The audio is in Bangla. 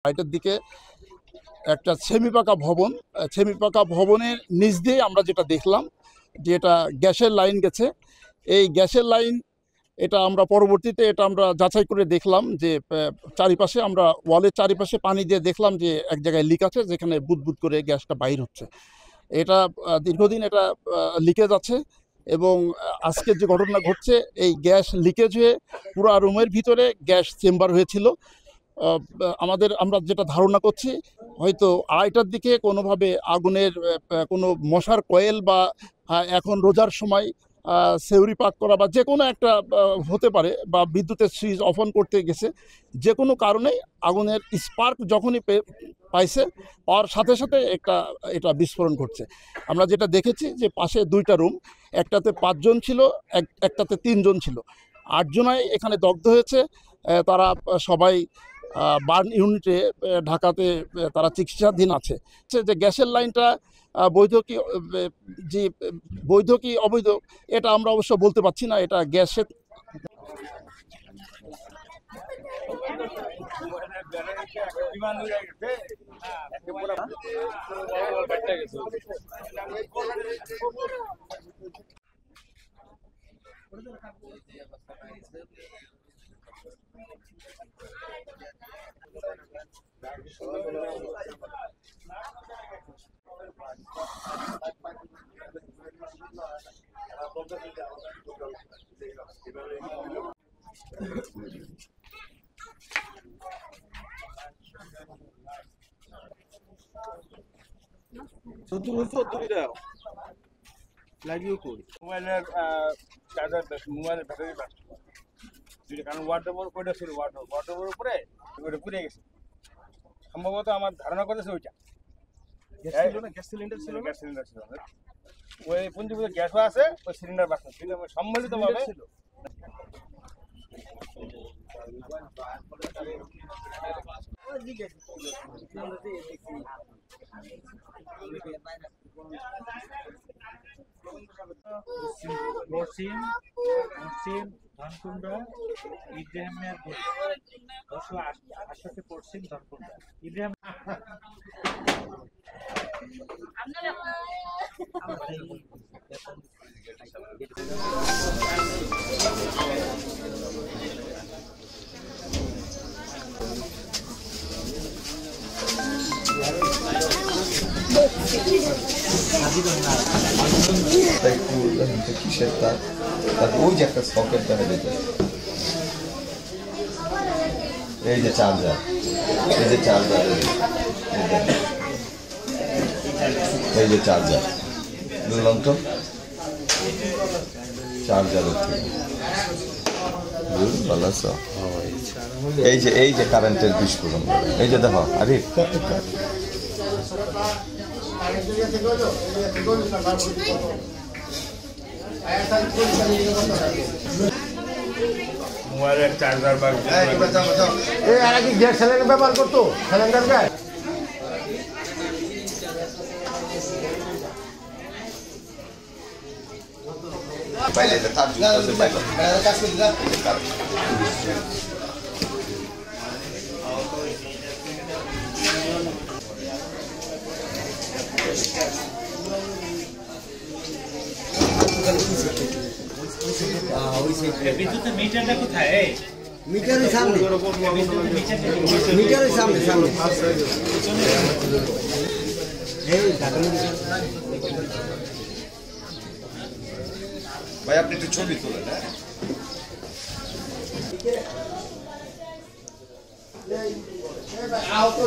রাইটের দিকে একটা সেমিপাকা ভবনের নিচ দিয়ে আমরা যেটা দেখলাম যে এটা গ্যাসের লাইন গেছে। এই গ্যাসের লাইন এটা আমরা পরবর্তীতে আমরা যাচাই করে দেখলাম যে চারিপাশে আমরা ওয়ালের চারিপাশে পানি দিয়ে দেখলাম যে এক জায়গায় লিক আছে, যেখানে বুদবুদ করে গ্যাসটা বাইর হচ্ছে। এটা দীর্ঘদিন এটা লিকেজ আছে এবং আজকে যে ঘটনা ঘটছে এই গ্যাস লিকেজ হয়ে পুরো রুমের ভিতরে গ্যাস চেম্বার হয়েছিল। আমরা যেটা ধারণা করছি হয়তো 2:30টার দিকে কোনোভাবে আগুনের কোনো মশার কয়েল বা এখন রোজার সময় সেউরি পাক করা বা যে কোনো একটা হতে পারে, বা বিদ্যুতের সুইচ অফ অন করতে গেছে, যে কোনো কারণেই আগুনের স্পার্ক যখনই পাইছে পাওয়ার সাথে সাথে এটা বিস্ফোরণ ঘটছে। আমরা যেটা দেখেছি যে পাশে 2টা রুম, একটাতে 5 জন ছিল, একটাতে 3 জন ছিল, 8 জনাই এখানে দগ্ধ হয়েছে। তারা সবাই বার্ন ইউনিটে ঢাকাতে তারা চিকিৎসাধীন আছে। যে গ্যাসের লাইনটা বৈধ কি অবৈধ এটা আমরা অবশ্য বলতে পারছি না। এটা গ্যাসের মোবাইলের চার্জার মোবাইলের ব্যাটারি ব্লাস্ট, কারণ ওয়ার্ডরোবের উপরে ছিল, ওয়ার্ডরোবের উপরে ওটা পুড়ে গেছে। সম্ভবত আমার ধারণা করেছে ওইটা গ্যাস সিলিন্ডার ছিল। ওই পুঞ্জিভূত গ্যাসও আছে, ওই সিলিন্ডার বাস্ট ছিল সম্মিলিতভাবে। ধনকুন্ডা ইব্রাহিমের 288 পশ্চিম ধনকুন্ডা ইব্রাহিম কিসের তার ওই যে একটা সকেট দেখা যেতে, এই যে চার্জার, বুঝলাম তো, চার্জার ভালো আছো। এই যে কারেন্টের বিস্ফোরণ, এই যে দেখো আরে মোবাইলের চার্জার বা কি গ্যাস সিলিন্ডার ব্যবহার করতো, সিলিন্ডার গ্যাস পাইলে তার কাজ করতে বিদ্যুতের মিটারটা কোথায়? মিটারের সামনে ভাই আপনি একটু ছবি তোলেন। আহত